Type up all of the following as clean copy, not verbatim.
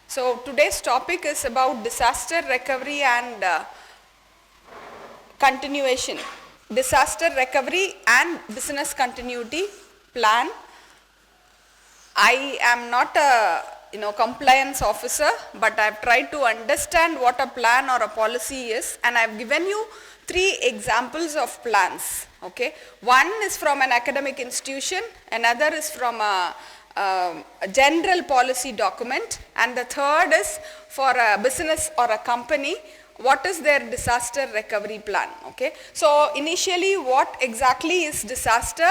So today's topic is about disaster recovery and continuation. Disaster recovery and business continuity plan. I am not a compliance officer, but I've tried to understand what a plan or a policy is, and I've given you 3 examples of plans. Okay, one is from an academic institution, another is from a general policy document, and the third is for a business or a company. What is their disaster recovery plan? Okay, so initially, what exactly is disaster?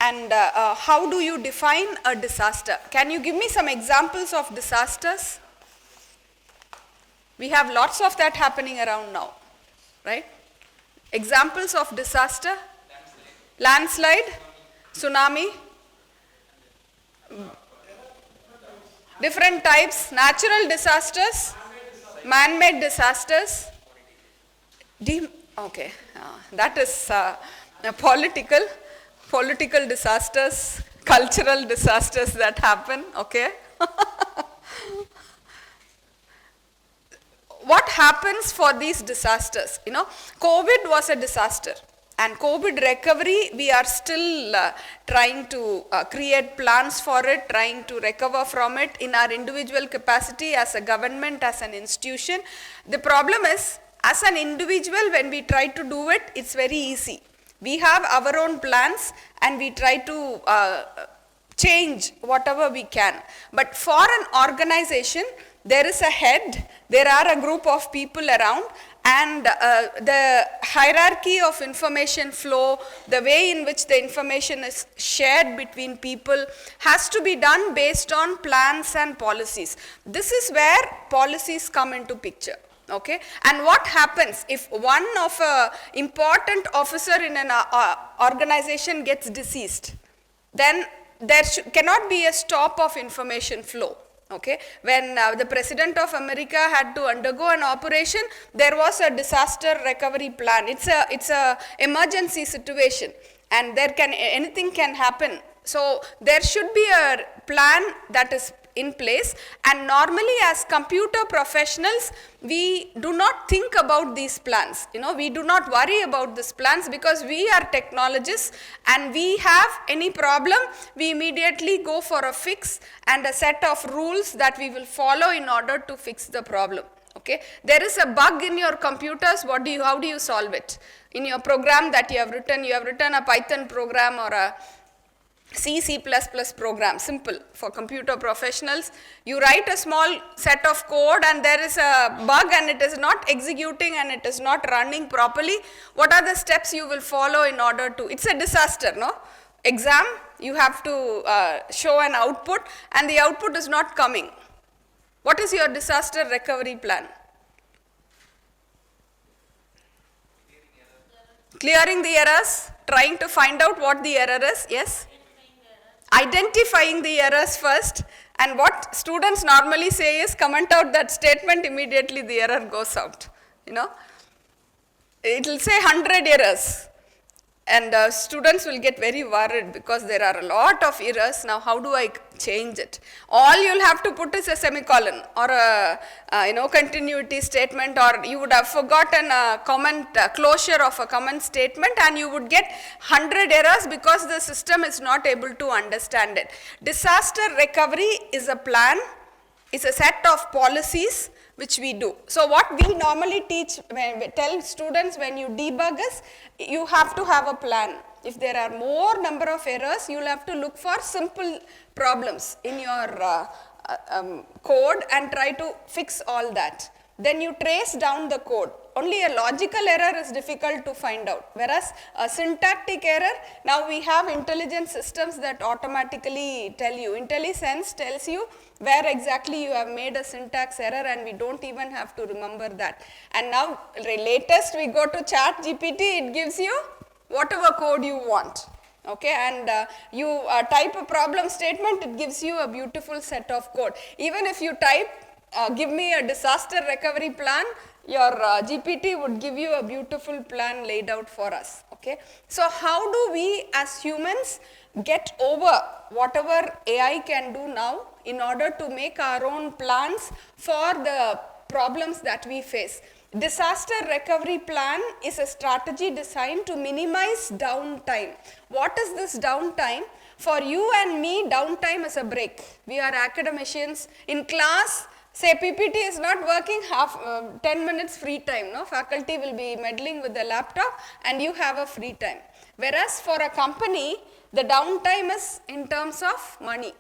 And how do you define a disaster? Can you give me some examples of disasters? We have lots of that happening around now, right? Examples of disaster? Landslide, tsunami, different types, natural disasters, man-made disasters. Okay, that is political disasters, cultural disasters that happen, okay. What happens for these disasters? COVID was a disaster, and COVID recovery, we are still trying to create plans for it, trying to recover from it in our individual capacity as a government, as an institution. The problem is, as an individual, when we try to do it, it's very easy. We have our own plans and we try to change whatever we can. But for an organization, there is a head, there are a group of people around, and the hierarchy of information flow, the way in which the information is shared between people has to be done based on plans and policies. This is where policies come into picture. Okay, and what happens if one of a important officer in an organization gets deceased? Then there cannot be a stop of information flow. Okay, when the President of America had to undergo an operation, there was a disaster recovery plan. It's a emergency situation, and anything can happen. So there should be a plan that is in place, and normally as computer professionals, we do not think about these plans. We do not worry about these plans because we are technologists, and we have any problem, we immediately go for a fix and a set of rules that we will follow in order to fix the problem. Okay, there is a bug in your computers. How do you solve it? In your program that you have written a Python program or a C++ program, simple for computer professionals. You write a small set of code and there is a bug and it is not executing and it is not running properly. What are the steps you will follow in order to, it's a disaster, no? Exam, you have to show an output and the output is not coming. What is your disaster recovery plan? Clearing the errors, trying to find out what the error is, yes? Identifying the errors first, and what students normally say is comment out that statement, immediately the error goes out. It will say 100 errors, and students will get very worried because there are a lot of errors. Now how do I change it? All you'll have to put is a semicolon or a continuity statement, or you would have forgotten a comment, closure of a comment statement, and you would get 100 errors because the system is not able to understand it. Disaster recovery is a plan, it's a set of policies which we do. So what we normally tell students when you debug is, you have to have a plan. If there are more number of errors, you will have to look for simple problems in your code and try to fix all that. Then you trace down the code. Only a logical error is difficult to find out, whereas a syntactic error, now we have intelligent systems that automatically tell you. IntelliSense tells you where exactly you have made a syntax error, and we don't even have to remember that. And now latest we go to ChatGPT, it gives you whatever code you want. Okay, and you type a problem statement, it gives you a beautiful set of code. Even if you type, give me a disaster recovery plan, your GPT would give you a beautiful plan laid out for us. Okay, so how do we as humans get over whatever AI can do now in order to make our own plans for the problems that we face. Disaster recovery plan is a strategy designed to minimize downtime. What is this downtime? For you and me, downtime is a break. We are academicians. In class, say PPT is not working, 10 minutes free time. No? Faculty will be meddling with the laptop and you have a free time. Whereas for a company, the downtime is in terms of money.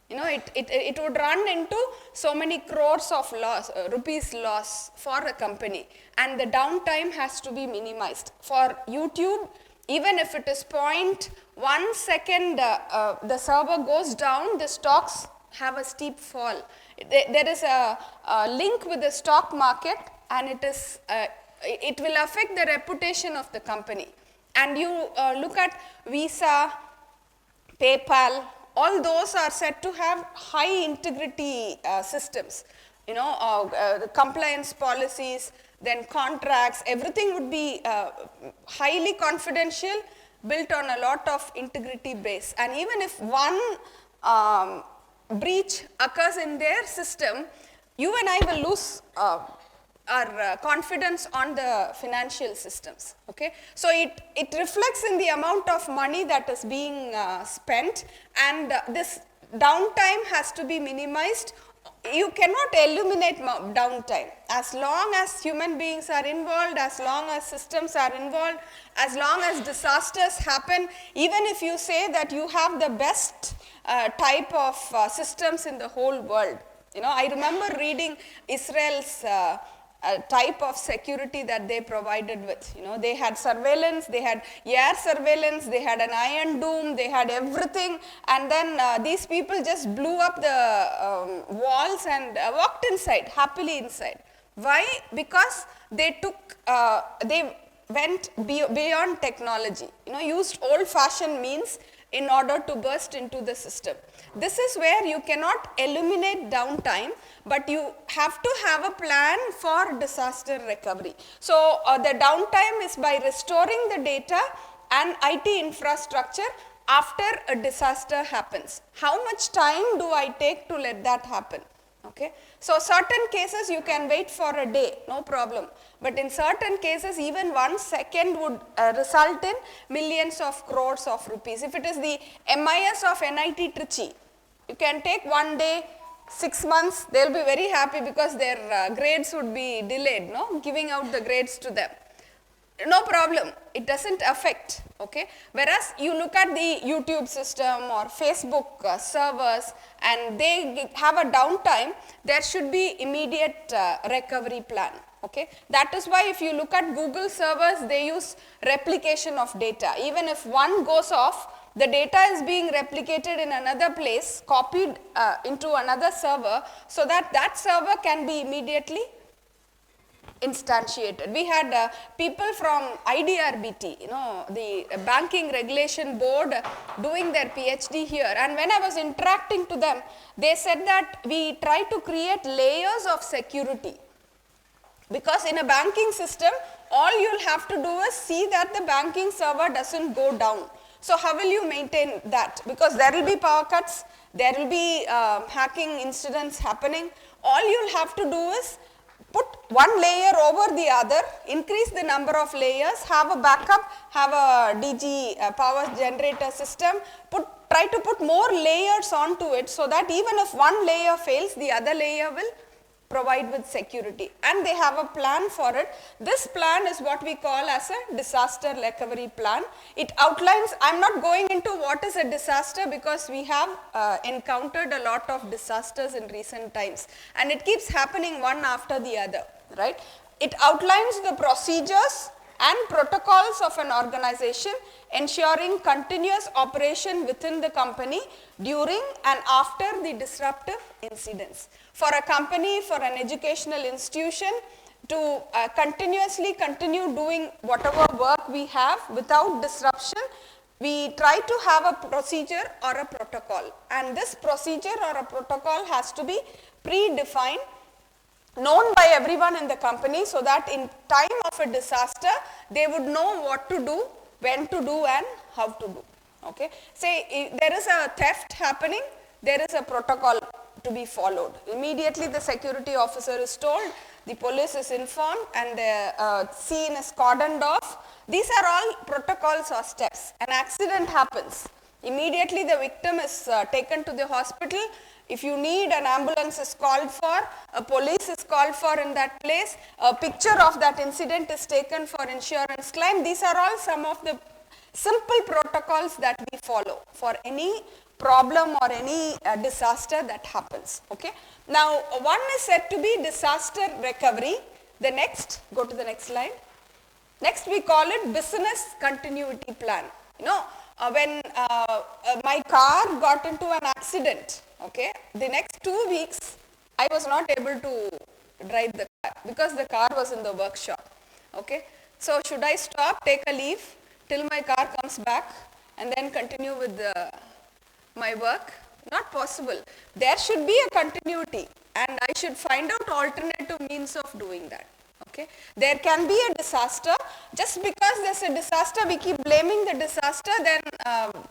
You know, it would run into so many crores of loss, rupees loss for a company, and the downtime has to be minimized. For YouTube, even if it is 0.1 second, the server goes down, the stocks have a steep fall. There is a link with the stock market, and it will affect the reputation of the company. And you look at Visa, PayPal, all those are said to have high integrity systems, you know, compliance policies, then contracts, everything would be highly confidential, built on a lot of integrity base. And even if one breach occurs in their system, you and I will lose our confidence on the financial systems. Okay, so it reflects in the amount of money that is being spent, and this downtime has to be minimized. You cannot eliminate downtime. As long as human beings are involved, as long as systems are involved, as long as disasters happen, even if you say that you have the best type of systems in the whole world. You know, I remember reading Israel's type of security that they provided with. You know, they had surveillance, they had air surveillance, they had an iron dome, they had everything, and then these people just blew up the walls and walked inside, happily inside. Why? Because they took, they went beyond technology, you know, used old-fashioned means in order to burst into the system. This is where you cannot eliminate downtime, but you have to have a plan for disaster recovery. So the downtime is by restoring the data and IT infrastructure after a disaster happens. How much time do I take to let that happen? Okay. So certain cases you can wait for a day, no problem. But in certain cases, even 1 second would result in millions of crores of rupees. If it is the MIS of NIT Trichy, you can take 1 day, 6 months, they will be very happy because their grades would be delayed, no? Giving out the grades to them. No problem, it doesn't affect, okay? Whereas you look at the YouTube system or Facebook servers and they have a downtime, there should be immediate recovery plan, okay? That is why if you look at Google servers, they use replication of data. Even if one goes off, the data is being replicated in another place, copied into another server, so that that server can be immediately instantiated. We had people from IDRBT, you know, the banking regulation board, doing their PhD here, and when I was interacting to them, they said that we try to create layers of security, because in a banking system, all you'll have to do is see that the banking server doesn't go down. So how will you maintain that? Because there will be power cuts, there will be hacking incidents happening. All you'll have to do is put one layer over the other, increase the number of layers, have a backup, have a DG power generator system, try to put more layers onto it, so that even if one layer fails, the other layer will provide with security, and they have a plan for it. This plan is what we call as a disaster recovery plan. It outlines, I'm not going into what is a disaster, because we have encountered a lot of disasters in recent times, and it keeps happening one after the other, right? It outlines the procedures and protocols of an organization, ensuring continuous operation within the company during and after the disruptive incidents. For a company, for an educational institution, to continuously continue doing whatever work we have without disruption, we try to have a procedure or a protocol, and this procedure or a protocol has to be predefined, known by everyone in the company, so that in time of a disaster, they would know what to do, when to do, and how to do. Okay. Say if there is a theft happening, there is a protocol to be followed. Immediately the security officer is told, the police is informed, and the scene is cordoned off. These are all protocols or steps. An accident happens. Immediately the victim is taken to the hospital. If you need, an ambulance is called for, a police is called for in that place, a picture of that incident is taken for insurance claim. These are all some of the simple protocols that we follow for any problem or any disaster that happens. Okay. Now, one is said to be disaster recovery. The next, go to the next slide. Next we call it business continuity plan. You know, when my car got into an accident, okay, the next 2 weeks I was not able to drive the car because the car was in the workshop. Okay. So should I stop, take a leave till my car comes back and then continue with my work? Not possible. There should be a continuity, and I should find out alternative means of doing that. Okay. There can be a disaster. Just because there's a disaster, we keep blaming the disaster, then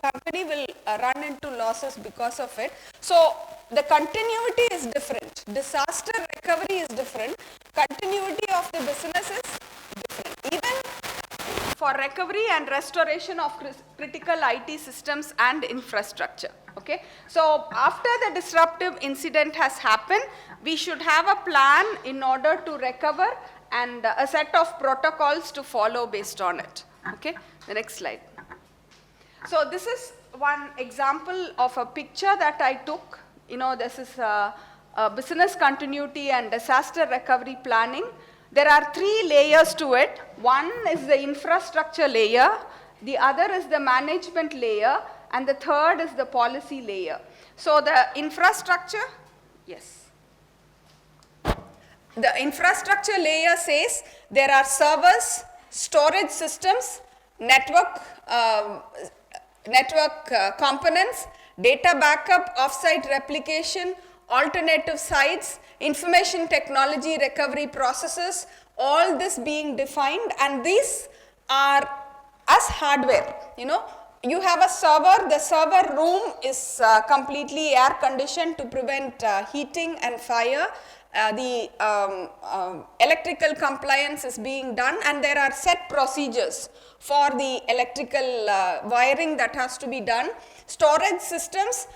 company will run into losses because of it. So the continuity is different. Disaster recovery is different. Continuity of the business is different. Even for recovery and restoration of critical IT systems and infrastructure. Okay. So after the disruptive incident has happened, we should have a plan in order to recover and a set of protocols to follow based on it. Okay. The next slide. So this is one example of a picture that I took. You know, this is a business continuity and disaster recovery planning. There are 3 layers to it. One is the infrastructure layer, the other is the management layer, and the third is the policy layer. So the infrastructure, yes. The infrastructure layer says there are servers, storage systems, network components, data backup, offsite replication, alternative sites, information technology recovery processes, all this being defined, and these are as hardware. You know, you have a server, the server room is completely air conditioned to prevent heating and fire. The electrical compliance is being done, and there are set procedures for the electrical wiring that has to be done. Storage systems,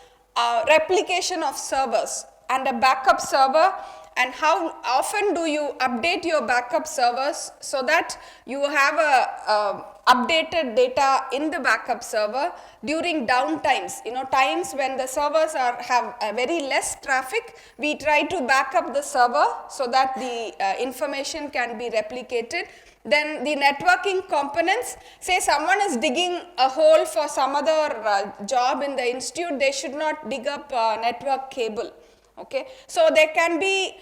replication of servers and a backup server, and how often do you update your backup servers so that you have a updated data in the backup server during downtimes. You know, times when the servers have very less traffic, we try to back up the server so that the information can be replicated. Then the networking components, say someone is digging a hole for some other job in the institute, they should not dig up a network cable. Okay. So there can be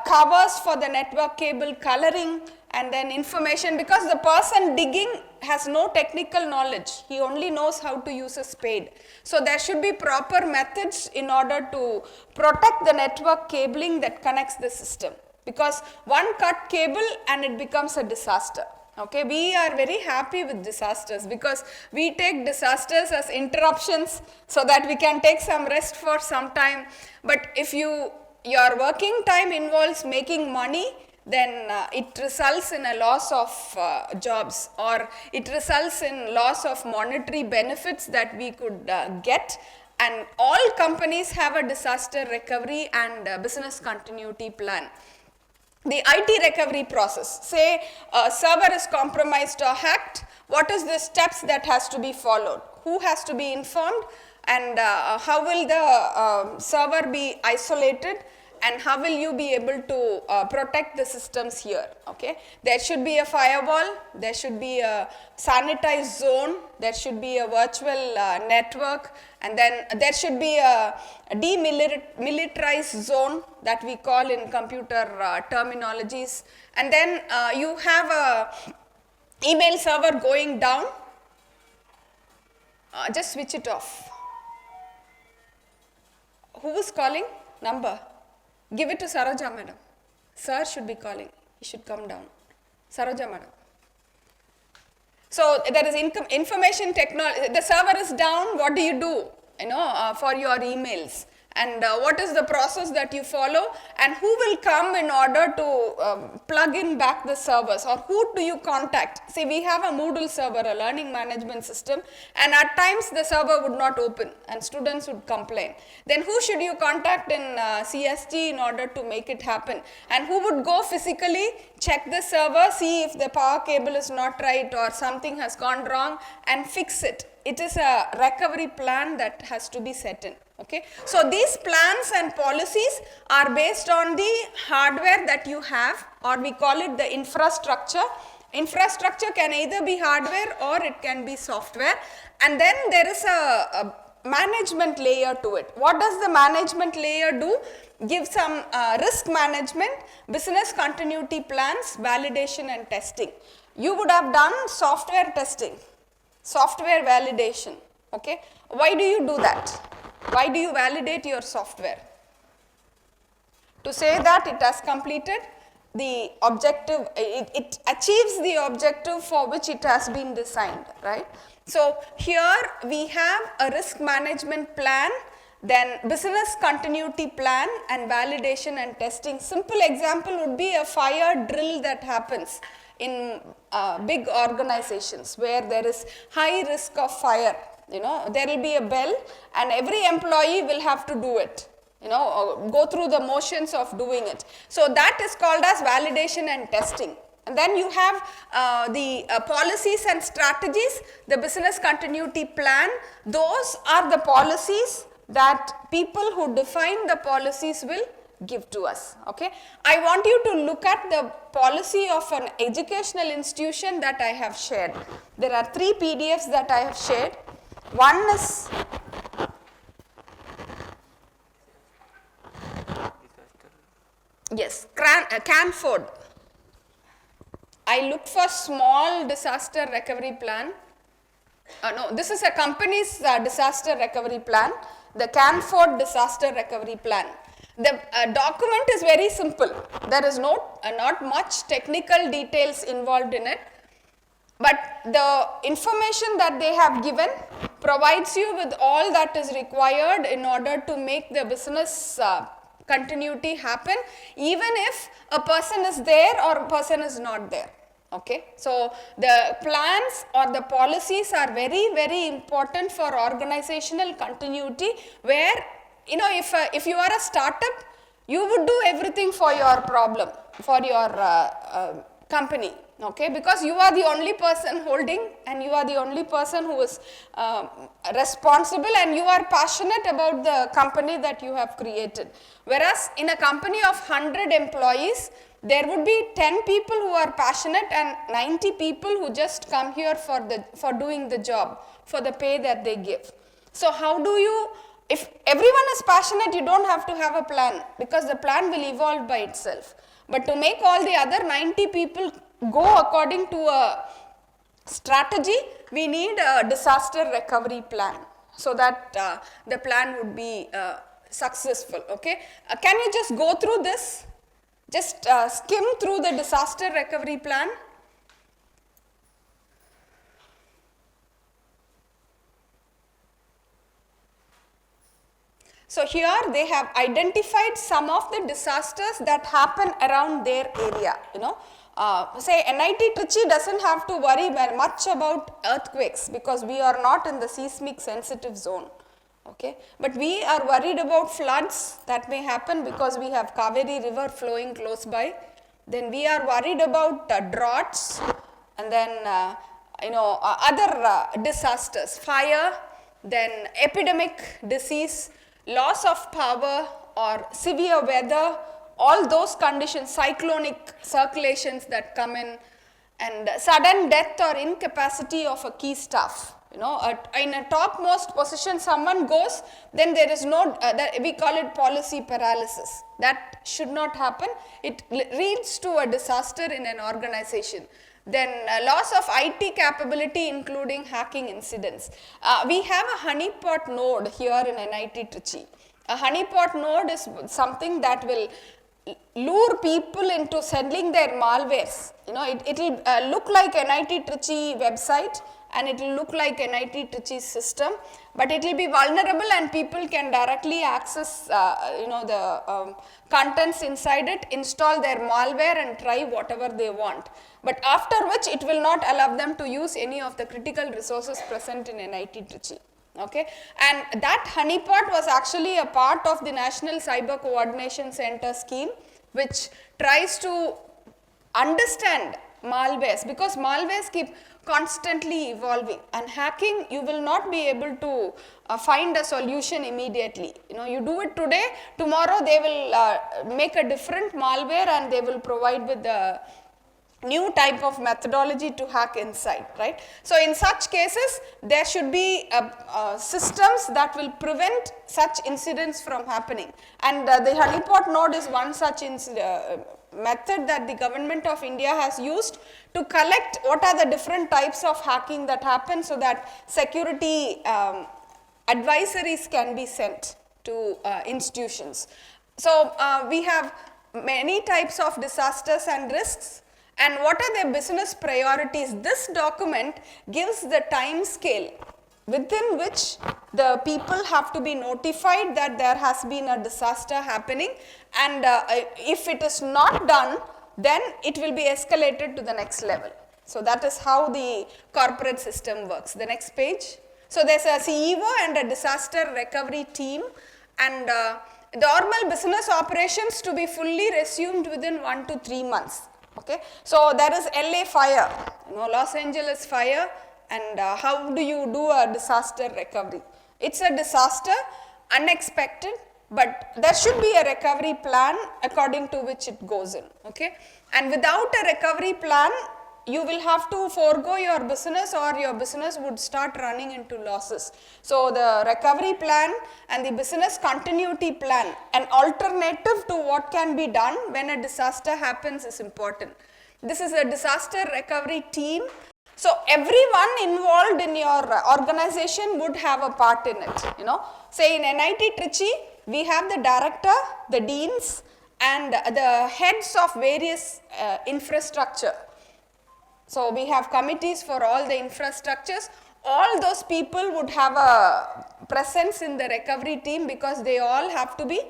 covers for the network cable, coloring, and then information, because the person digging has no technical knowledge. He only knows how to use a spade. So there should be proper methods in order to protect the network cabling that connects the system, because one cut cable and it becomes a disaster. Okay, we are very happy with disasters because we take disasters as interruptions so that we can take some rest for some time. But if your working time involves making money, then it results in a loss of jobs, or it results in loss of monetary benefits that we could get. And all companies have a disaster recovery and business continuity plan. The IT recovery process, say a server is compromised or hacked, what is the steps that has to be followed? Who has to be informed, and how will the server be isolated, and how will you be able to protect the systems here? Okay, there should be a firewall, there should be a sanitized zone, there should be a virtual network, and then there should be a demilitarized zone that we call in computer terminologies, and then you have a email server going down. Just switch it off. Who is calling? Number. Give it to Saroja madam. Sir should be calling. He should come down. Saroja madam. So there is information technology, the server is down, what do? For your emails, and what is the process that you follow, and who will come in order to plug in back the servers, or who do you contact? See, we have a Moodle server, a learning management system, and at times the server would not open and students would complain. Then who should you contact in CSG in order to make it happen? And who would go physically, check the server, see if the power cable is not right or something has gone wrong, and fix it. It is a recovery plan that has to be set in. Okay, so these plans and policies are based on the hardware that you have, or we call it the infrastructure. Infrastructure can either be hardware or it can be software, and then there is a management layer to it. What does the management layer do? Give some risk management, business continuity plans, validation and testing. You would have done software testing, software validation. Okay, why do you do that? Why do you validate your software? To say that it has completed the objective, it achieves the objective for which it has been designed, right? So here we have a risk management plan, then business continuity plan and validation and testing. Simple example would be a fire drill that happens in big organizations where there is high risk of fire. There will be a bell and every employee will have to do it, go through the motions of doing it. So that is called as validation and testing. And then you have the policies and strategies, the business continuity plan. Those are the policies that people who define the policies will give to us. Okay, I want you to look at the policy of an educational institution that I have shared. There are 3 PDFs that I have shared. One is Canford. I looked for small disaster recovery plan. No, this is a company's disaster recovery plan, the Canford disaster recovery plan. The document is very simple. There is not much technical details involved in it. But the information that they have given provides you with all that is required in order to make the business continuity happen, even if a person is there or a person is not there. Okay, so the plans or the policies are very, very important for organizational continuity, where if you are a startup, you would do everything for your problem, for your company. Okay, because you are the only person holding and you are the only person who is responsible, and you are passionate about the company that you have created. Whereas in a company of 100 employees, there would be 10 people who are passionate and 90 people who just come here for doing the job, for the pay that they give. So how do you, if everyone is passionate, you don't have to have a plan, because the plan will evolve by itself. But to make all the other 90 people go according to a strategy, we need a disaster recovery plan, so that the plan would be successful. Okay, can you just go through this? Just skim through the disaster recovery plan. So here they have identified some of the disasters that happen around their area. Say NIT Trichy doesn't have to worry very much about earthquakes, because we are not in the seismic sensitive zone. Okay, but we are worried about floods that may happen because we have Kaveri river flowing close by. Then we are worried about droughts, and then other disasters, fire, then epidemic disease, loss of power or severe weather, all those conditions, cyclonic circulations that come in, and sudden death or incapacity of a key staff. In a topmost position someone goes, then there is no, we call it policy paralysis. That should not happen. It leads to a disaster in an organization. Then loss of IT capability, including hacking incidents. We have a honeypot node here in NIT Trichy. A honeypot node is something that will lure people into sending their malwares. It will look like NIT Trichy website, and it will look like NIT Trichy's system, but it will be vulnerable and people can directly access the contents inside it, install their malware and try whatever they want. But after which it will not allow them to use any of the critical resources present in NIT Trichy. Okay, and that honeypot was actually a part of the National Cyber Coordination Center scheme, which tries to understand malwares, because malwares keep constantly evolving, and hacking, you will not be able to find a solution immediately. You do it today, tomorrow they will make a different malware and they will provide with the new type of methodology to hack inside, right? So in such cases, there should be systems that will prevent such incidents from happening, and the honeypot node is one such method that the government of India has used to collect what are the different types of hacking that happen, so that security advisories can be sent to institutions. So we have many types of disasters and risks, and what are their business priorities. This document gives the time scale within which the people have to be notified that there has been a disaster happening, and if it is not done, then it will be escalated to the next level. So that is how the corporate system works. The next page. So there's a CEO and a disaster recovery team, and normal business operations to be fully resumed within 1 to 3 months. Okay, so there is LA fire, Los Angeles fire, and how do you do a disaster recovery? It's a disaster, unexpected, but there should be a recovery plan according to which it goes in. Okay, and without a recovery plan, you will have to forego your business, or your business would start running into losses. So the recovery plan and the business continuity plan, an alternative to what can be done when a disaster happens, is important. This is a disaster recovery team. So everyone involved in your organization would have a part in it. Say in NIT Trichy, we have the director, the deans, and the heads of various infrastructure. So we have committees for all the infrastructures. All those people would have a presence in the recovery team, because they all have to be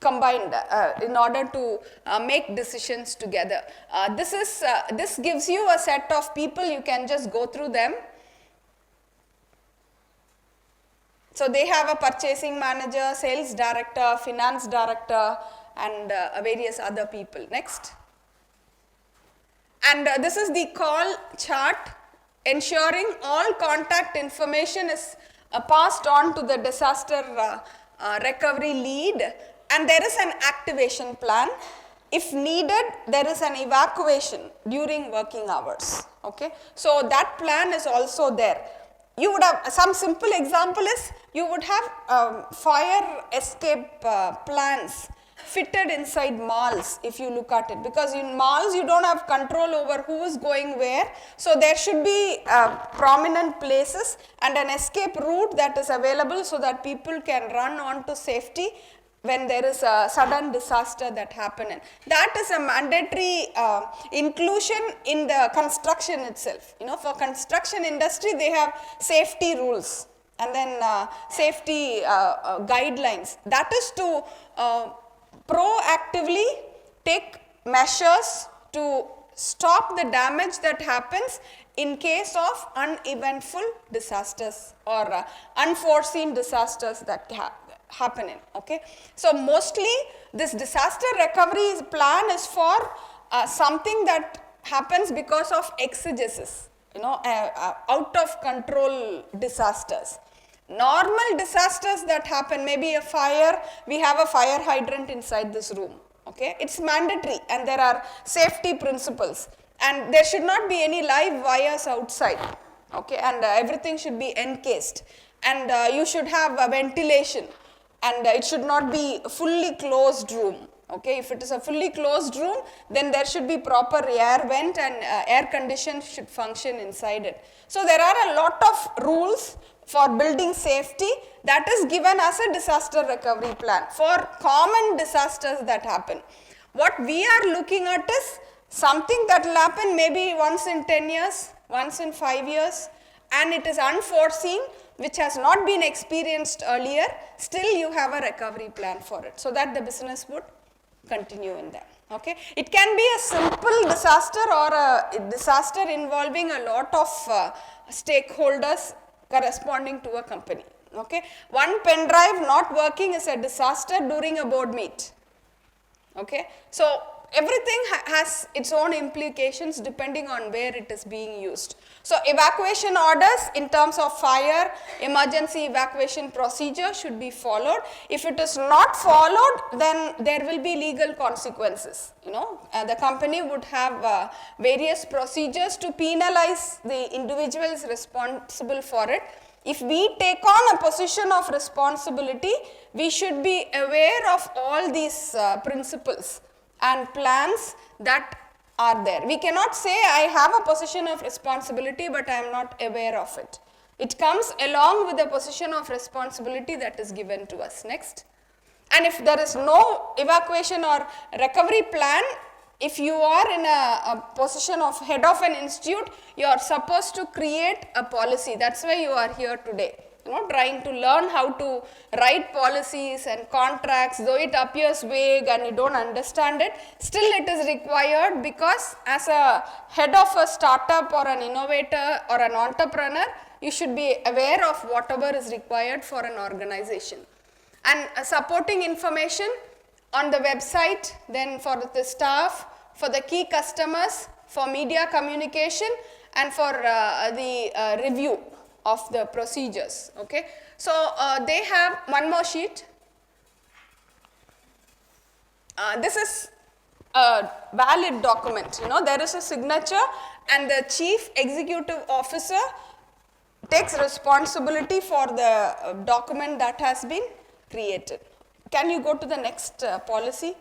combined in order to make decisions together. This gives you a set of people, you can just go through them. So they have a purchasing manager, sales director, finance director, and various other people. Next. And this is the call chart, ensuring all contact information is passed on to the disaster recovery lead, and there is an activation plan. If needed, there is an evacuation during working hours. Okay, so that plan is also there. You would have, some simple example is, you would have fire escape plans fitted inside malls, if you look at it, because in malls you don't have control over who is going where. So there should be prominent places and an escape route that is available, so that people can run on to safety when there is a sudden disaster that happen. That is a mandatory inclusion in the construction itself. For construction industry, they have safety rules and then safety guidelines. That is to proactively take measures to stop the damage that happens in case of uneventful disasters or unforeseen disasters that happen in. Okay, so mostly this disaster recovery plan is for something that happens because of exegesis, out of control disasters. Normal disasters that happen, maybe a fire, we have a fire hydrant inside this room. Okay, it's mandatory, and there are safety principles, and there should not be any live wires outside. Okay, and everything should be encased, and you should have a ventilation, and it should not be a fully closed room. Okay, if it is a fully closed room, then there should be proper air vent, and air condition should function inside it. So there are a lot of rules for building safety that is given as a disaster recovery plan for common disasters that happen. What we are looking at is something that will happen maybe once in 10 years, once in 5 years, and it is unforeseen, which has not been experienced earlier. Still you have a recovery plan for it, so that the business would continue in that. Okay, it can be a simple disaster or a disaster involving a lot of stakeholders corresponding to a company. Okay, one pen drive not working is a disaster during a board meet. Okay, so everything has its own implications depending on where it is being used. So evacuation orders in terms of fire, emergency evacuation procedure should be followed. If it is not followed, then there will be legal consequences. The company would have various procedures to penalize the individuals responsible for it. If we take on a position of responsibility, we should be aware of all these principles and plans that are there. We cannot say I have a position of responsibility but I am not aware of it. It comes along with the position of responsibility that is given to us. Next. And if there is no evacuation or recovery plan, if you are in a position of head of an institute, you are supposed to create a policy. That's why you are here today. Trying to learn how to write policies and contracts, though it appears vague and you don't understand it, still it is required, because as a head of a startup or an innovator or an entrepreneur, you should be aware of whatever is required for an organization. And supporting information on the website, then for the staff, for the key customers, for media communication, and for the review of the procedures. Okay, so they have one more sheet. This is a valid document. There is a signature, and the chief executive officer takes responsibility for the document that has been created. Can you go to the next policy?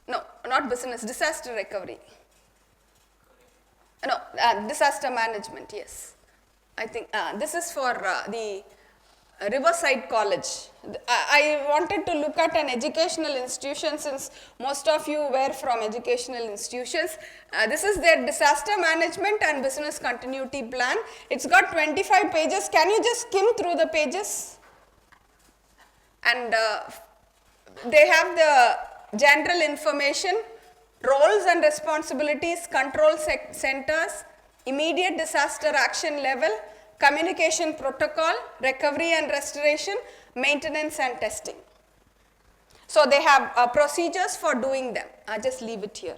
No, not business, disaster recovery. No, disaster management, yes. I think this is for the Riverside College. I wanted to look at an educational institution, since most of you were from educational institutions. This is their disaster management and business continuity plan. It's got 25 pages. Can you just skim through the pages? And they have the general information, roles and responsibilities, control centers, immediate disaster action level, communication protocol, recovery and restoration, maintenance and testing. So they have procedures for doing them. I'll just leave it here.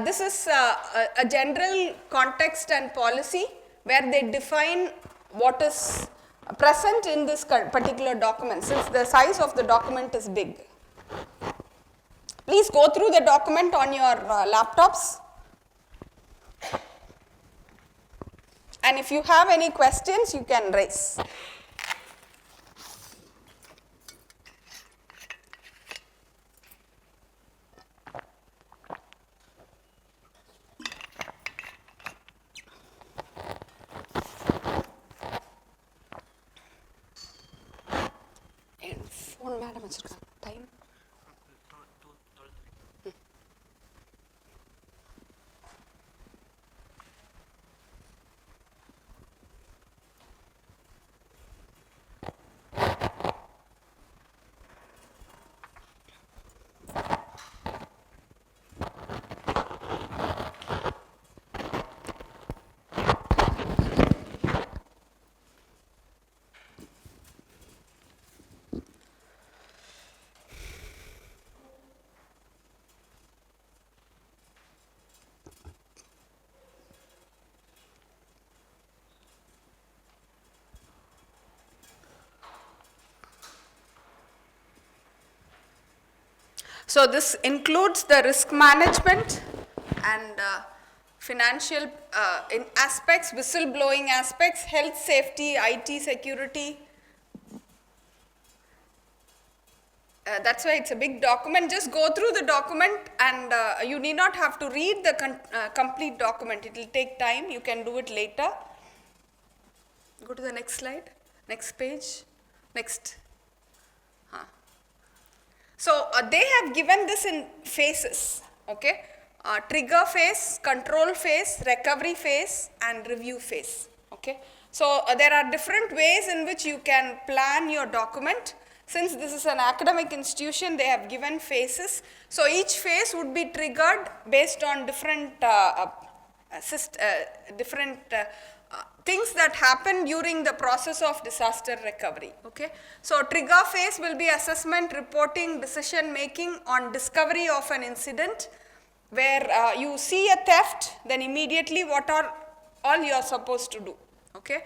This is a general context and policy where they define what is present in this particular document, since the size of the document is big. Please go through the document on your laptops. And if you have any questions, you can raise. And phone madam time. So this includes the risk management and financial aspects, whistleblowing aspects, health, safety, IT security. That's why it's a big document. Just go through the document, and you need not have to read the complete document. It will take time. You can do it later. Go to the next slide, next page. Next. So they have given this in phases, okay? Trigger phase, control phase, recovery phase, and review phase, okay? So there are different ways in which you can plan your document. Since this is an academic institution, they have given phases. So each phase would be triggered based on different things that happen during the process of disaster recovery, okay. So trigger phase will be assessment, reporting, decision making on discovery of an incident where you see a theft, then immediately what are all you are supposed to do, okay.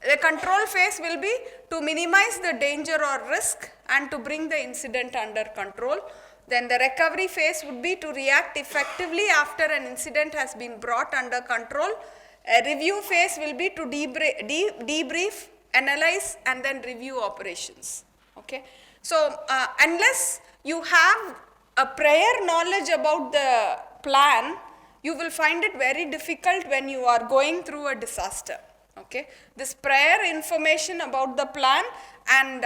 The control phase will be to minimize the danger or risk and to bring the incident under control. Then the recovery phase would be to react effectively after an incident has been brought under control. A review phase will be to debrief, analyze, and then review operations, okay. So unless you have a prior knowledge about the plan, you will find it very difficult when you are going through a disaster, okay. This prior information about the plan and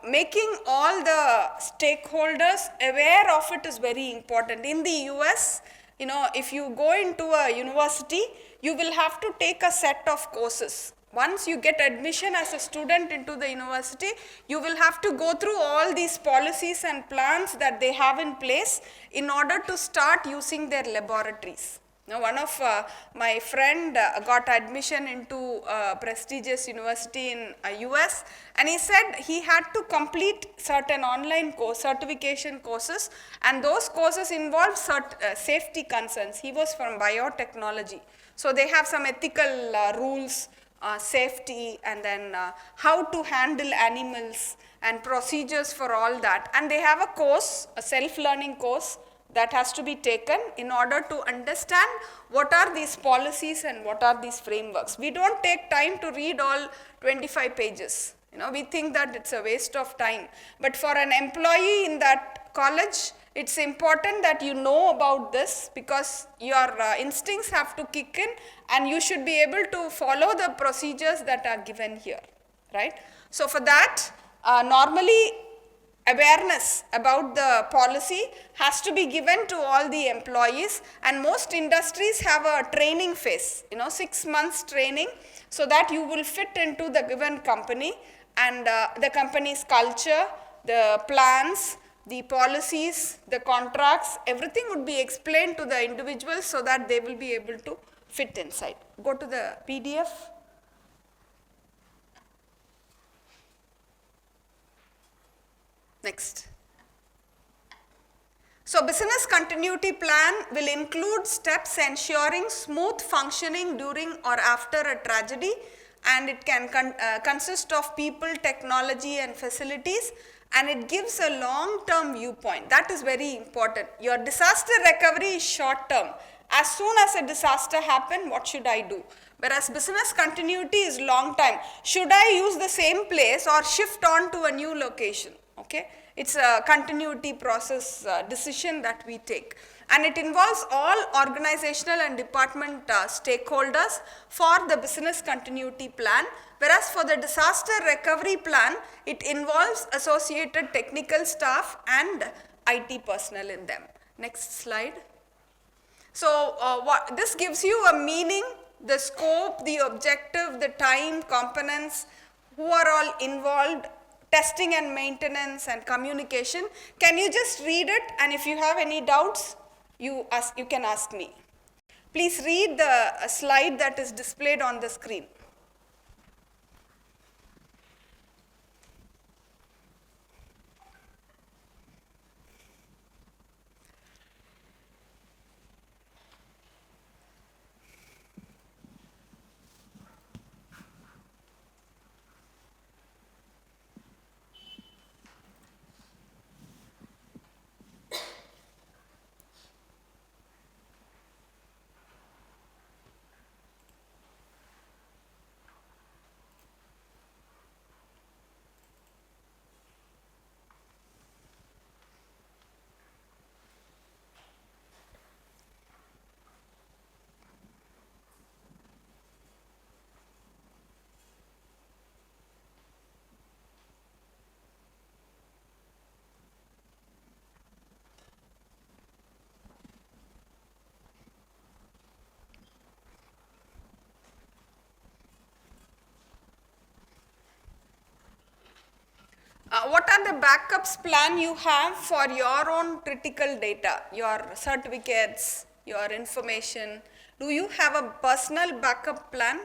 making all the stakeholders aware of it is very important. In the US, you know, if you go into a university, you will have to take a set of courses. Once you get admission as a student into the university, you will have to go through all these policies and plans that they have in place in order to start using their laboratories. Now, one of my friend got admission into a prestigious university in US, and he said he had to complete certain online certification courses, and those courses involved safety concerns. He was from biotechnology. So they have some ethical rules, safety, and then how to handle animals and procedures for all that. And they have a course, a self-learning course that has to be taken in order to understand what are these policies and what are these frameworks. We don't take time to read all 25 pages. You know, we think that it's a waste of time. But for an employee in that college, it's important that you know about this, because your instincts have to kick in and you should be able to follow the procedures that are given here, right? So for that, normally awareness about the policy has to be given to all the employees, and most industries have a training phase, you know, 6 months training, so that you will fit into the given company and the company's culture, the plans, the policies, the contracts, everything would be explained to the individuals so that they will be able to fit inside. Go to the PDF. Next. So business continuity plan will include steps ensuring smooth functioning during or after a tragedy, and it can consist of people, technology, and facilities, and it gives a long-term viewpoint. That is very important. Your disaster recovery is short-term. As soon as a disaster happens, what should I do? Whereas business continuity is long time. Should I use the same place or shift on to a new location? Okay, it's a continuity process decision that we take, and it involves all organizational and department stakeholders for the business continuity plan, whereas for the disaster recovery plan, it involves associated technical staff and IT personnel in them. Next slide. So this gives you a meaning, the scope, the objective, the time, components, who are all involved, testing and maintenance and communication. Can you just read it, and if you have any doubts, you can ask me. Please read the slide that is displayed on the screen. What are the backups plan you have for your own critical data, your certificates, your information? Do you have a personal backup plan?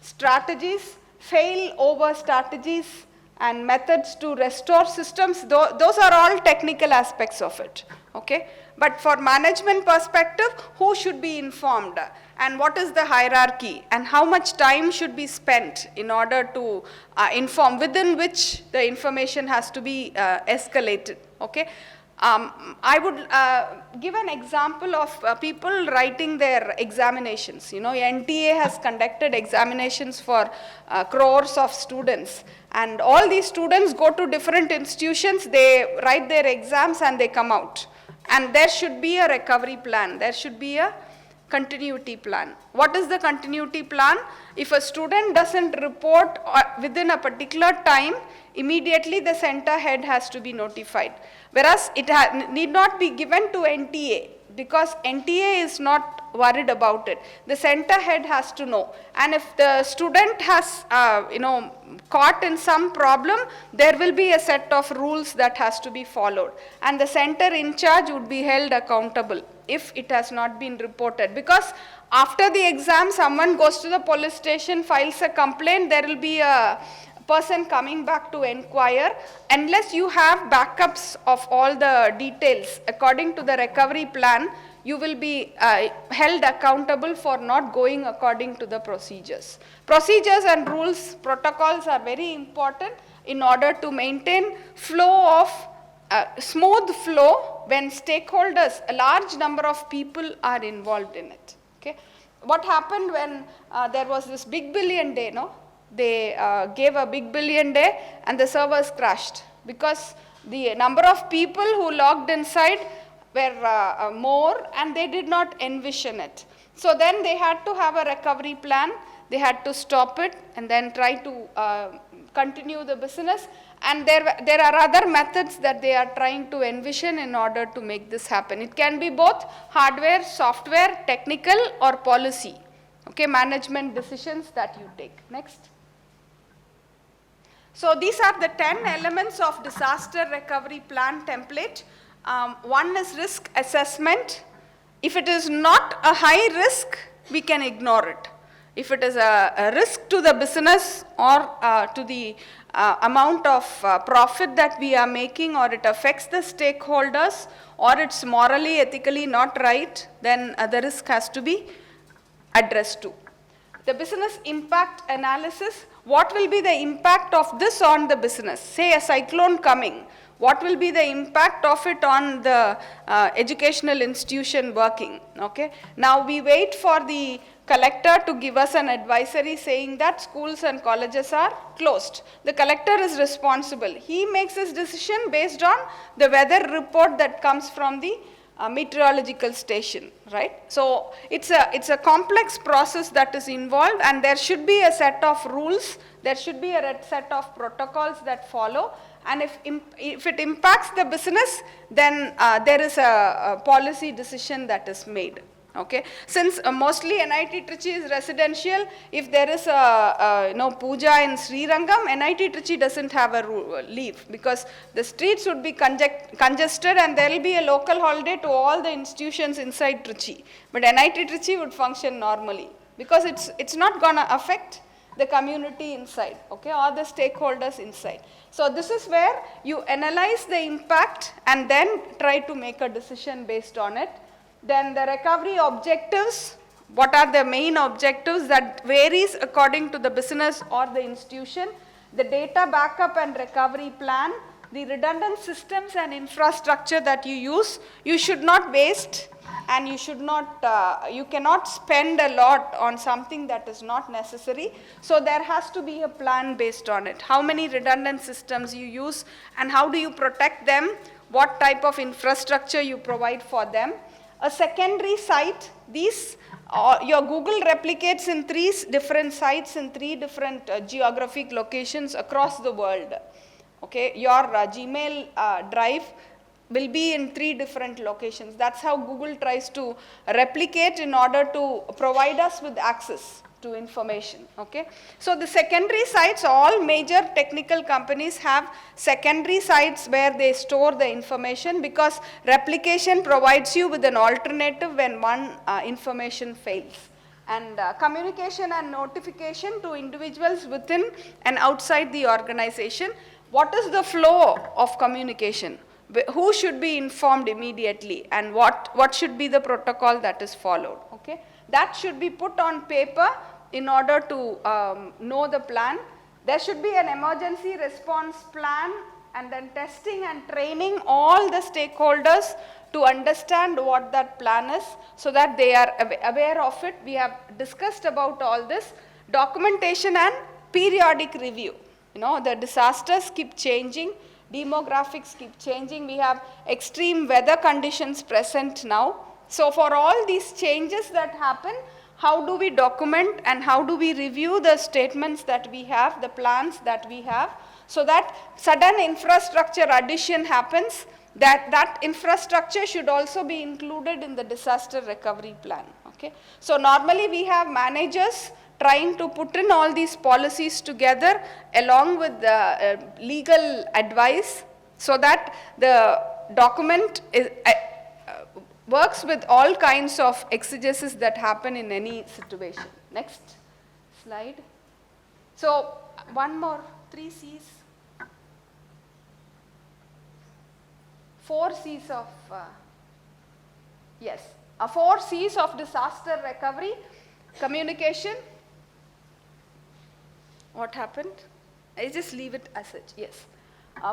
Strategies, fail over strategies and methods to restore systems, those are all technical aspects of it, okay? But for management perspective, who should be informed and what is the hierarchy and how much time should be spent in order to inform, within which the information has to be escalated, okay? I would give an example of people writing their examinations. You know, NTA has conducted examinations for crores of students, and all these students go to different institutions, they write their exams and they come out. And there should be a recovery plan, there should be a continuity plan. What is the continuity plan? If a student doesn't report within a particular time, immediately the center head has to be notified. Whereas it need not be given to NTA, because NTA is not worried about it. The center head has to know. And if the student has caught in some problem, there will be a set of rules that has to be followed. And the center in charge would be held accountable if it has not been reported. Because after the exam, someone goes to the police station, files a complaint, there will be a person coming back to inquire. Unless you have backups of all the details according to the recovery plan, you will be held accountable for not going according to the procedures. Procedures and rules, protocols are very important in order to maintain flow of smooth flow when stakeholders, a large number of people are involved in it. Okay? What happened when there was this big billion day, no? They gave a big billion day and the servers crashed because the number of people who logged inside were more and they did not envision it. So then they had to have a recovery plan, they had to stop it and then try to continue the business, and there are other methods that they are trying to envision in order to make this happen. It can be both hardware, software, technical or policy, okay, management decisions that you take. Next. So these are the 10 elements of disaster recovery plan template. One is risk assessment. If it is not a high risk, we can ignore it. If it is a risk to the business or to the amount of profit that we are making, or it affects the stakeholders, or it's morally, ethically not right, then the risk has to be addressed too. The business impact analysis, what will be the impact of this on the business? Say a cyclone coming, what will be the impact of it on the educational institution working? Okay. Now we wait for the collector to give us an advisory saying that schools and colleges are closed. The collector is responsible. He makes his decision based on the weather report that comes from the meteorological station, right? So it's a complex process that is involved, and there should be a set of rules, there should be a set of protocols that follow, and if it impacts the business, then there is a policy decision that is made. Okay, since mostly NIT Trichy is residential, if there is a puja in Srirangam, NIT Trichy doesn't have a leave, because the streets would be congested and there will be a local holiday to all the institutions inside Trichy. But NIT Trichy would function normally because it's not going to affect the community inside, okay, or the stakeholders inside. So this is where you analyze the impact and then try to make a decision based on it. Then the recovery objectives, what are the main objectives, that varies according to the business or the institution. The data backup and recovery plan, the redundant systems and infrastructure that you use, you should not waste, and you should not, you cannot spend a lot on something that is not necessary. So there has to be a plan based on it. How many redundant systems you use and how do you protect them, what type of infrastructure you provide for them. A secondary site, these your Google replicates in 3 different sites in 3 different geographic locations across the world. Okay, your Gmail drive will be in 3 different locations. That's how Google tries to replicate in order to provide us with access to information. Okay, so the secondary sites, all major technical companies have secondary sites where they store the information, because replication provides you with an alternative when one information fails. And communication and notification to individuals within and outside the organization. What is the flow of communication? Who should be informed immediately, and what should be the protocol that is followed? Okay, that should be put on paper in order to know the plan. There should be an emergency response plan, and then testing and training all the stakeholders to understand what that plan is, so that they are aware of it. We have discussed about all this. Documentation and periodic review. You know, the disasters keep changing, demographics keep changing, we have extreme weather conditions present now. So for all these changes that happen, how do we document and how do we review the statements that we have, the plans that we have, so that sudden infrastructure addition happens, that infrastructure should also be included in the disaster recovery plan. Okay, so normally we have managers trying to put in all these policies together along with the legal advice, so that the document is, works with all kinds of exigencies that happen in any situation. Next slide. So one more, 3 C's. 4 C's of, 4 C's of disaster recovery. Communication. What happened? I just leave it as such, yes.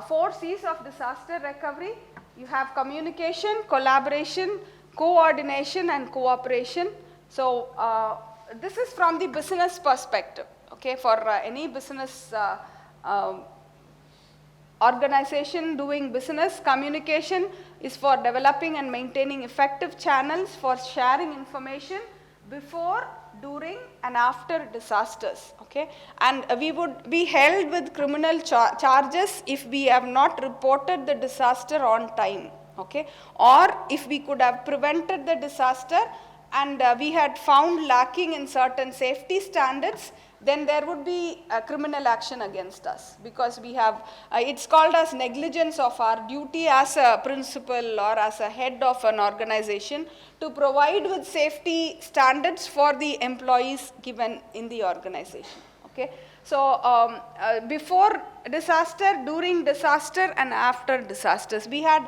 4 C's of disaster recovery. You have communication, collaboration, coordination and cooperation. So this is from the business perspective. Okay, for any business organization doing business, communication is for developing and maintaining effective channels for sharing information before, during and after disasters. Okay, and we would be held with criminal charges if we have not reported the disaster on time. Okay, or if we could have prevented the disaster and we had found lacking in certain safety standards, then there would be a criminal action against us, because we have, it's called as negligence of our duty as a principal or as a head of an organization to provide with safety standards for the employees given in the organization. Okay, so before disaster, during disaster and after disasters, we had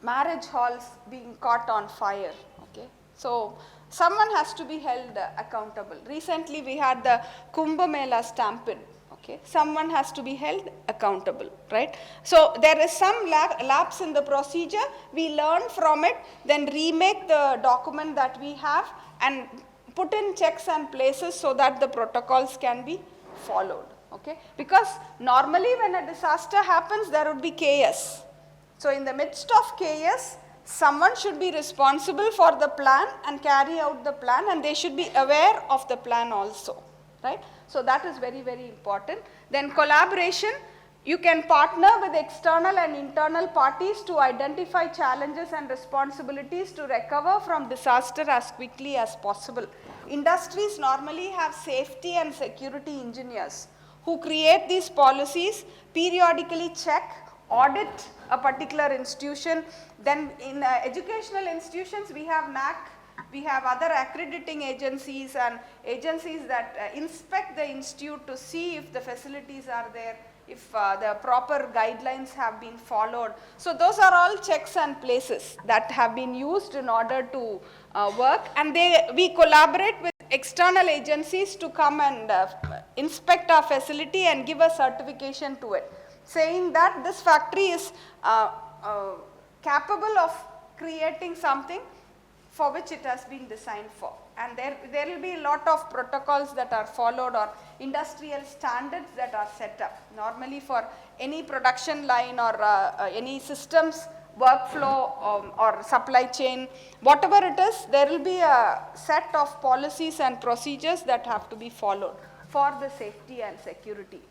marriage halls being caught on fire. Okay, so someone has to be held accountable. Recently we had the Kumbh Mela stampede. Okay, someone has to be held accountable, right? So there is some lapse in the procedure. We learn from it, then remake the document that we have and put in checks and places so that the protocols can be followed. Okay, because normally when a disaster happens, there would be chaos. So in the midst of chaos, someone should be responsible for the plan and carry out the plan, and they should be aware of the plan also, right? So that is very, very important. Then collaboration, you can partner with external and internal parties to identify challenges and responsibilities to recover from disaster as quickly as possible. Industries normally have safety and security engineers who create these policies, periodically check, audit a particular institution. Then in educational institutions, we have NAC, we have other accrediting agencies and agencies that inspect the institute to see if the facilities are there, if the proper guidelines have been followed. So those are all checks and places that have been used in order to work, and we collaborate with external agencies to come and inspect our facility and give a certification to it, saying that this factory is capable of creating something for which it has been designed for. And there will be a lot of protocols that are followed or industrial standards that are set up. Normally for any production line or any systems, workflow or supply chain, whatever it is, there will be a set of policies and procedures that have to be followed for the safety and security.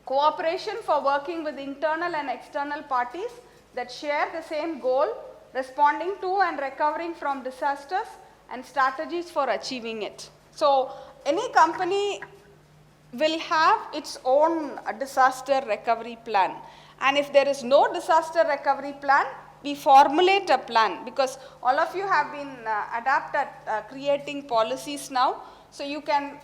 Cooperation for working with internal and external parties that share the same goal, responding to and recovering from disasters and strategies for achieving it. So any company will have its own disaster recovery plan, and if there is no disaster recovery plan, we formulate a plan, because all of you have been adept at creating policies now. So you can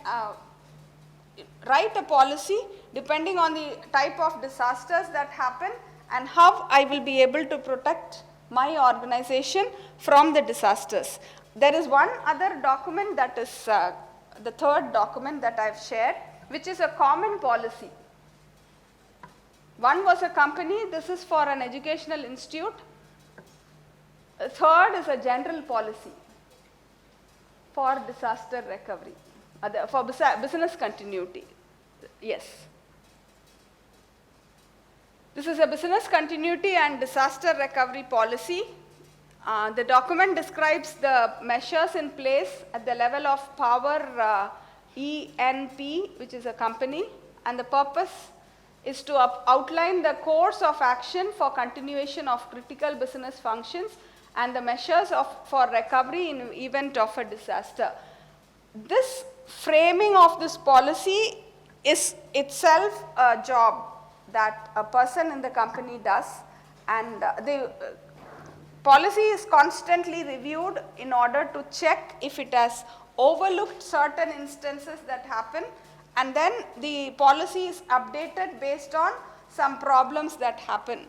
write a policy depending on the type of disasters that happen and how I will be able to protect my organization from the disasters. There is one other document, that is the third document that I have shared, which is a common policy. One was a company, this is for an educational institute. Third is a general policy for disaster recovery, for business continuity. Yes. This is a business continuity and disaster recovery policy. The document describes the measures in place at the level of Power ENP, which is a company, and the purpose is to outline the course of action for continuation of critical business functions and the measures for recovery in event of a disaster. This framing of this policy is itself a job that a person in the company does, and the policy is constantly reviewed in order to check if it has overlooked certain instances that happen, and then the policy is updated based on some problems that happen.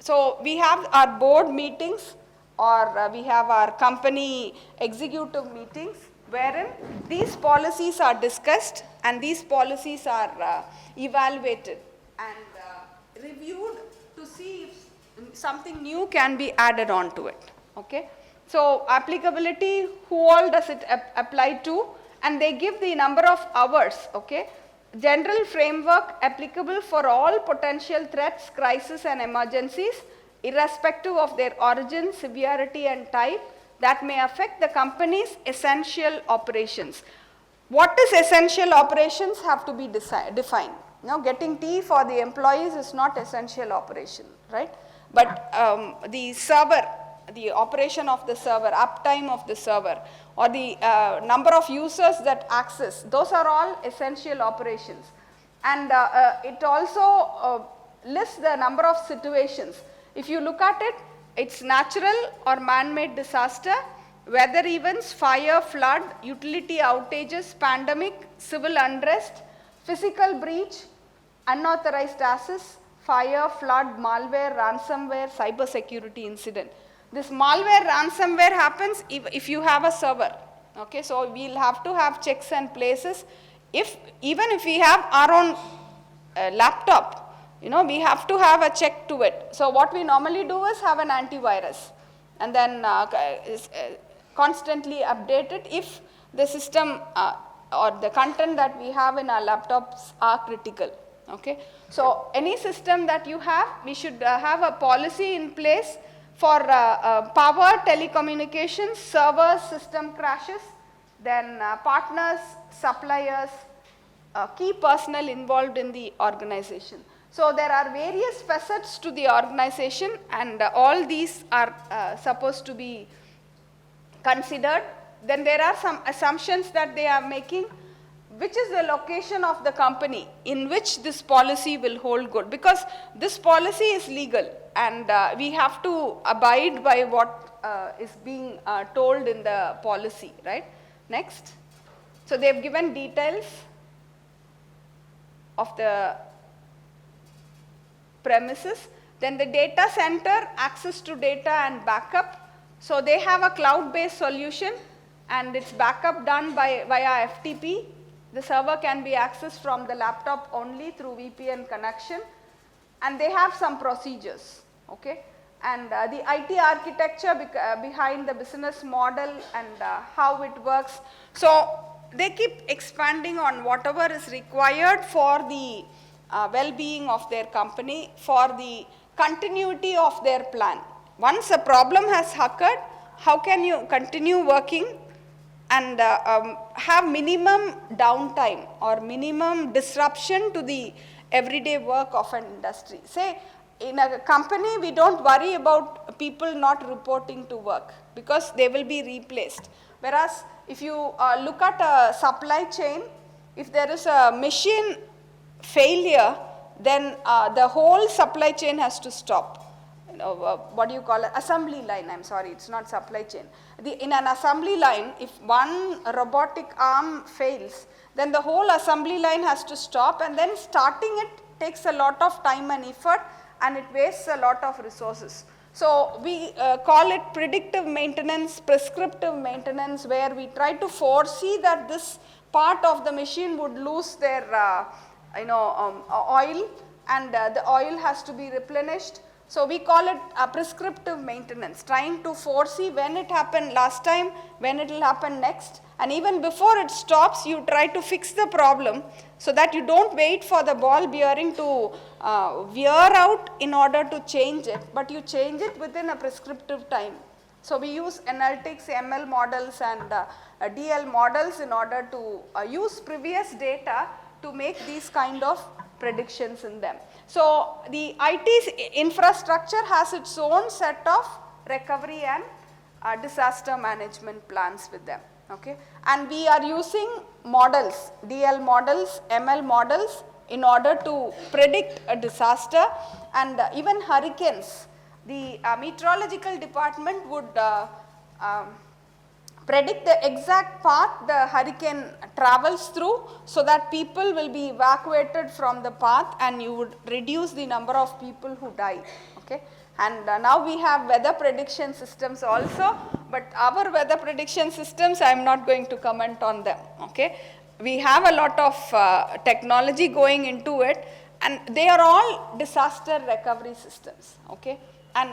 So we have our board meetings, or we have our company executive meetings, wherein these policies are discussed and these policies are evaluated and reviewed to see if something new can be added on to it. Okay? So applicability, who all does it apply to, and they give the number of hours. Okay? General framework applicable for all potential threats, crises and emergencies, irrespective of their origin, severity and type, that may affect the company's essential operations. What is essential operations have to be defined. Now getting tea for the employees is not essential operation, right? But the server, the operation of the server, uptime of the server, or the number of users that access, those are all essential operations. And it also lists the number of situations. If you look at it, it's natural or man-made disaster, weather events, fire, flood, utility outages, pandemic, civil unrest, physical breach, unauthorized access, fire, flood, malware, ransomware, cybersecurity incident. This malware, ransomware happens if you have a server. Okay, so we'll have to have checks and places. Even if we have our own laptop, we have to have a check to it. So what we normally do is have an antivirus and then constantly update it if the system or the content that we have in our laptops are critical. Okay? So any system that you have, we should have a policy in place for power, telecommunications, servers, system crashes, then partners, suppliers, key personnel involved in the organization. So there are various facets to the organization, and all these are supposed to be considered. Then there are some assumptions that they are making. Which is the location of the company in which this policy will hold good? Because this policy is legal, and we have to abide by what is being told in the policy, right? Next. So they have given details of the premises. Then the data center, access to data and backup. So they have a cloud-based solution, and it's backup done via FTP. The server can be accessed from the laptop only through VPN connection, and they have some procedures. Okay? And the IT architecture behind the business model and how it works. So they keep expanding on whatever is required for the well-being of their company, for the continuity of their plan. Once a problem has occurred, how can you continue working and have minimum downtime or minimum disruption to the everyday work of an industry? Say, in a company, we don't worry about people not reporting to work because they will be replaced. Whereas if you look at a supply chain, if there is a machine failure, then the whole supply chain has to stop. What do you call it? Assembly line, I'm sorry, it's not supply chain. In an assembly line, if one robotic arm fails, then the whole assembly line has to stop, and then starting it takes a lot of time and effort, and it wastes a lot of resources. So we call it predictive maintenance, prescriptive maintenance, where we try to foresee that this part of the machine would lose their oil, and the oil has to be replenished. So we call it prescriptive maintenance, trying to foresee when it happened last time, when it will happen next, and even before it stops, you try to fix the problem so that you don't wait for the ball bearing to wear out in order to change it, but you change it within a prescriptive time. So we use analytics, ML models and DL models in order to use previous data to make these kind of predictions in them. So the IT infrastructure has its own set of recovery and disaster management plans with them. Okay, and we are using models, DL models, ML models in order to predict a disaster, and even hurricanes. The meteorological department would predict the exact path the hurricane travels through, so that people will be evacuated from the path and you would reduce the number of people who die. Okay. And now we have weather prediction systems also, but our weather prediction systems, I am not going to comment on them. Okay. We have a lot of technology going into it, and they are all disaster recovery systems. Okay. And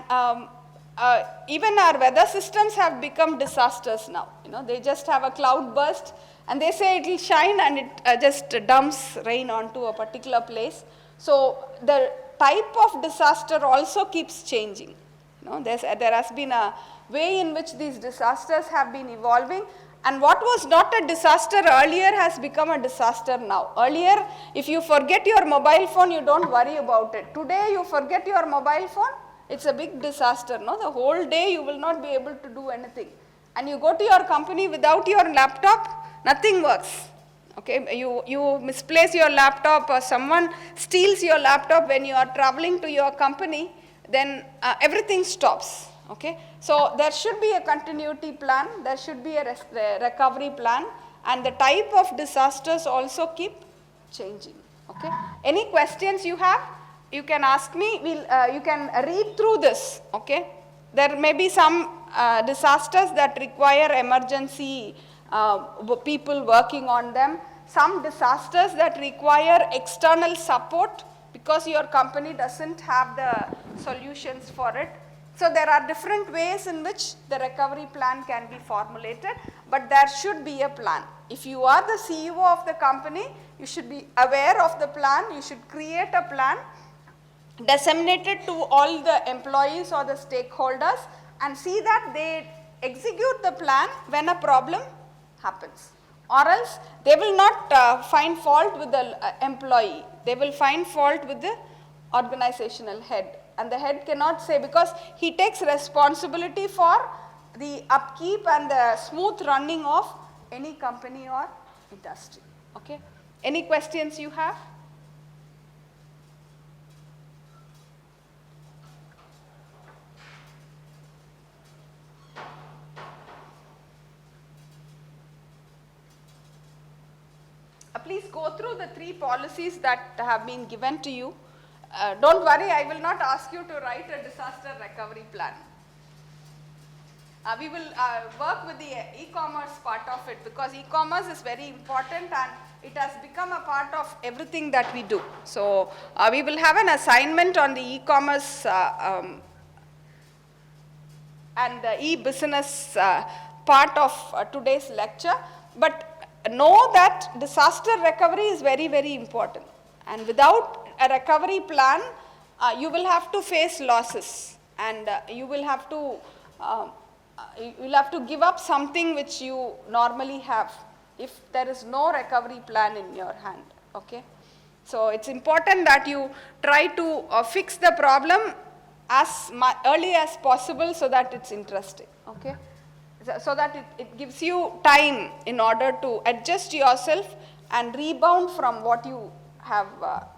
even our weather systems have become disasters now. They just have a cloud burst and they say it will shine, and it just dumps rain onto a particular place. So the type of disaster also keeps changing. There has been a way in which these disasters have been evolving, and what was not a disaster earlier has become a disaster now. Earlier, if you forget your mobile phone, you don't worry about it. Today, you forget your mobile phone, it's a big disaster. No? The whole day you will not be able to do anything. And you go to your company without your laptop, nothing works. Okay, you misplace your laptop, or someone steals your laptop when you are traveling to your company, then everything stops. Okay, so there should be a continuity plan, there should be a recovery plan, and the type of disasters also keep changing. Okay, any questions you have, you can ask me. You can read through this. Okay, there may be some disasters that require emergency people working on them, some disasters that require external support because your company doesn't have the solutions for it. So there are different ways in which the recovery plan can be formulated, but there should be a plan. If you are the CEO of the company, you should be aware of the plan, you should create a plan, disseminate it to all the employees or the stakeholders, and see that they execute the plan when a problem happens. Or else they will not find fault with the employee, they will find fault with the organizational head. And the head cannot say, because he takes responsibility for the upkeep and the smooth running of any company or industry. Okay. Any questions you have? Please go through the 3 policies that have been given to you. Don't worry, I will not ask you to write a disaster recovery plan. We will work with the e-commerce part of it, because e-commerce is very important and it has become a part of everything that we do. So we will have an assignment on the e-commerce and the e-business part of today's lecture. But know that disaster recovery is very, very important. And without a recovery plan, you will have to face losses, and you will have to give up something which you normally have if there is no recovery plan in your hand. Okay, so it's important that you try to fix the problem as early as possible so that it's interesting. Okay. so that it gives you time in order to adjust yourself and rebound from what you have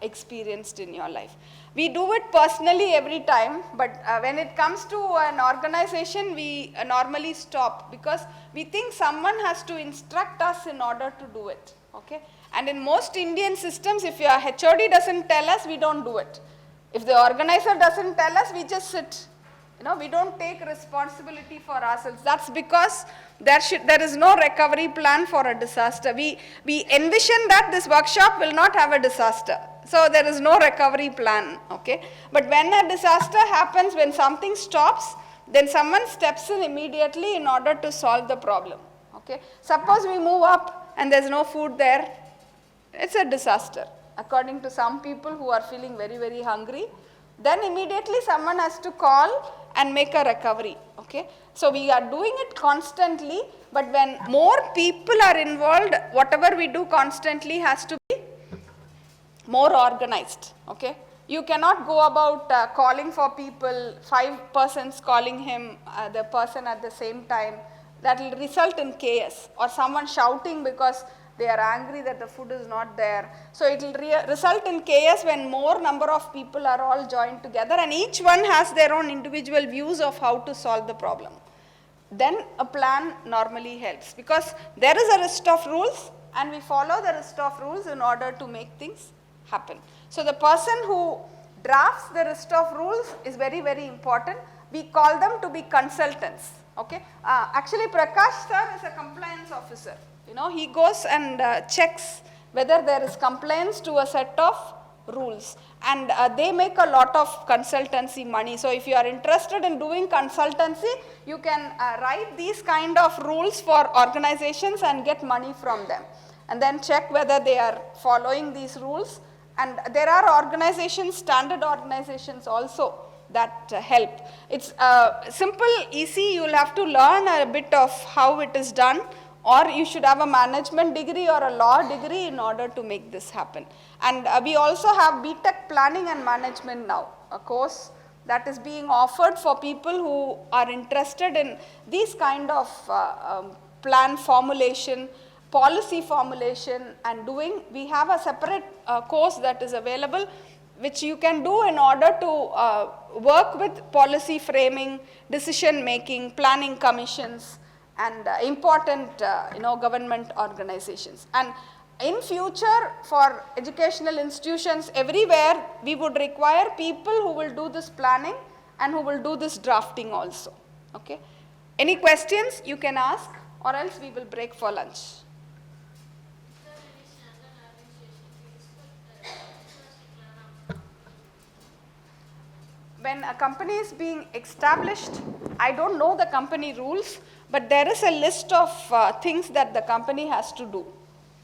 experienced in your life. We do it personally every time, but when it comes to an organization, we normally stop because we think someone has to instruct us in order to do it. Okay? And in most Indian systems, if your HOD doesn't tell us, we don't do it. If the organizer doesn't tell us, we just sit. You know, we don't take responsibility for ourselves. That's because there is no recovery plan for a disaster. We envision that this workshop will not have a disaster. So there is no recovery plan, okay? But when a disaster happens, when something stops, then someone steps in immediately in order to solve the problem, okay? Suppose we move up and there's no food there, it's a disaster. According to some people who are feeling very, very hungry, then immediately someone has to call and make a recovery, okay? So we are doing it constantly, but when more people are involved, whatever we do constantly has to be more organized, okay? You cannot go about calling for people, 5 persons calling him, the person at the same time. That will result in chaos, or someone shouting because they are angry that the food is not there. So it will result in chaos when more number of people are all joined together and each one has their own individual views of how to solve the problem. Then a plan normally helps because there is a list of rules and we follow the list of rules in order to make things happen. So the person who drafts the list of rules is very, very important. We call them to be consultants. Okay? Actually, Prakash sir is a compliance officer. You know, he goes and checks whether there is compliance to a set of rules, and they make a lot of consultancy money. So if you are interested in doing consultancy, you can write these kind of rules for organizations and get money from them, and then check whether they are following these rules. And there are organizations, standard organizations also that help. It's simple, easy. You will have to learn a bit of how it is done, or you should have a management degree or a law degree in order to make this happen. And we also have BTech Planning and Management now, a course that is being offered for people who are interested in these kind of plan formulation, policy formulation and doing. We have a separate course that is available which you can do in order to work with policy framing, decision making, planning commissions, and important government organizations. And in future, for educational institutions everywhere, we would require people who will do this planning and who will do this drafting also. Okay? Any questions you can ask, or else we will break for lunch. When a company is being established, I don't know the company rules, but there is a list of things that the company has to do,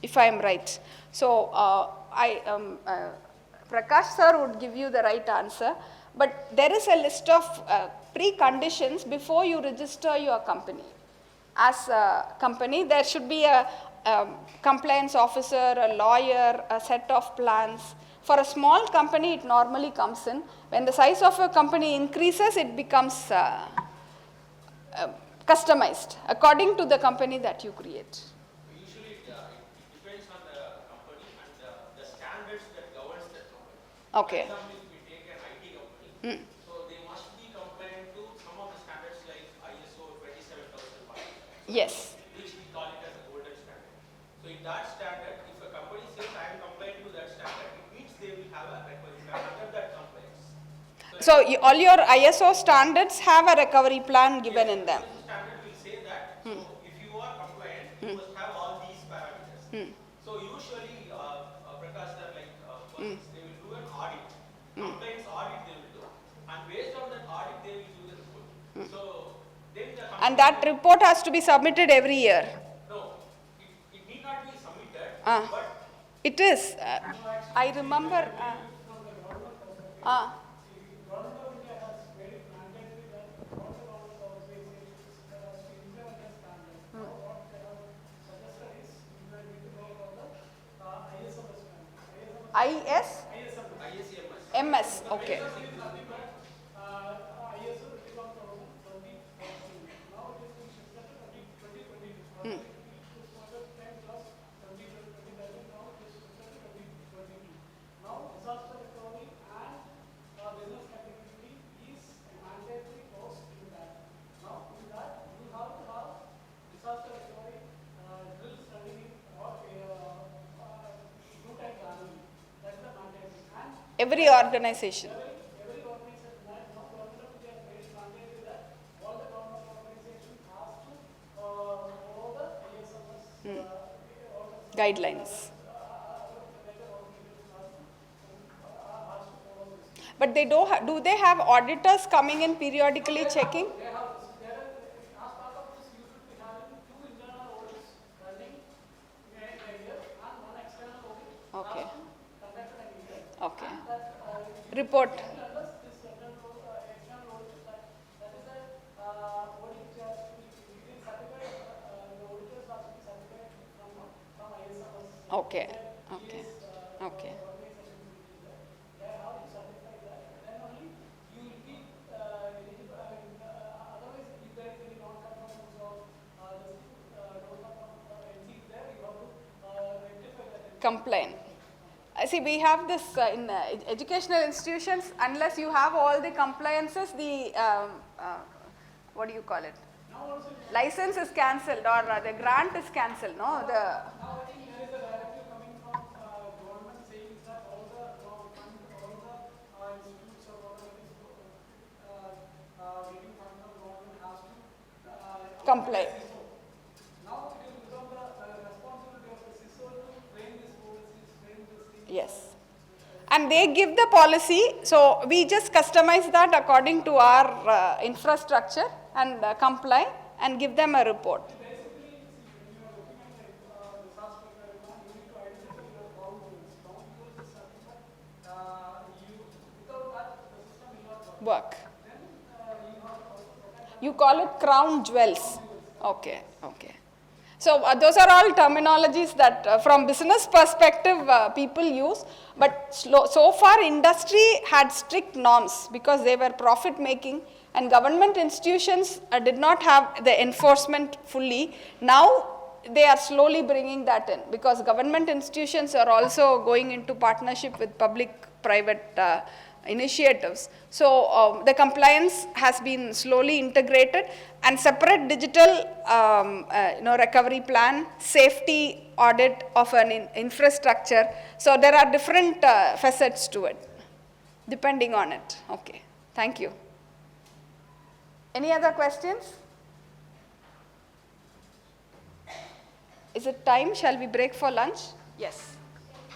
if I am right. So, Prakash sir would give you the right answer, but there is a list of preconditions before you register your company. As a company, there should be a compliance officer, a lawyer, a set of plans. For a small company, it normally comes in. When the size of a company increases, it becomes customized according to the company that you create. Usually, it depends on the company and the standards that governs that company. Okay. For example, if we take an IT company, so they must be compliant to some of the standards like ISO 27001. Yes. Which we call it as a golden standard. So in that standard, if a company says I am compliant to that standard, it means they will have a recovery plan under that compliance. So all your ISO standards have a recovery plan given in them. The standard will say that so if you are compliant, you must have all these parameters. So usually, Prakash sir, like they will do an audit, compliance audit they will do, and based on that audit they will do the report. So then the And that report has to be submitted every year. No, it need not be submitted, but it is. I remember. MS, okay. Every organization. Every organization, no government of India has made it mandatory that all the government organization has to follow the ISMS Guidelines. better organization has to follow this. But they do they have auditors coming in periodically checking? They have, as part of this, you should be having 2 internal audits running in a year and 1 external audit Okay. has to conducted in a year. Okay. And that Report. unless this external audit, that is a audit which has to be certified, the auditors have to be certified from ISMS. Okay. Okay. Okay. Organizations which is there. They have to certify that. Then only you will be eligible. I mean, otherwise, if there is any non-conformance or NC there, you have to rectify that. Complain. See, we have this in educational institutions, unless you have all the compliances, the, what do you call it? License is cancelled or the grant is cancelled, no? The Now, I think there is a directive coming from government saying that all the institutes or whatever is getting funded from government has to comply. Now it will become the responsibility of the CISO to frame these policies, frame this thing. Yes. And they give the policy, so we just customize that according to our infrastructure and comply and give them a report. Basically, when you are looking at the disaster preparedness, you need to identify your ground rules. Ground rules is something that without that, the system will not work. Then you have to also protect. You call it crown jewels. Okay, okay. So those are all terminologies that from business perspective people use, but so far industry had strict norms because they were profit making and government institutions did not have the enforcement fully. Now they are slowly bringing that in because government institutions are also going into partnership with public-private initiatives. So the compliance has been slowly integrated and separate digital recovery plan, safety audit of an infrastructure. So there are different facets to it depending on it. Okay, thank you. Any other questions? Is it time? Shall we break for lunch? Yes.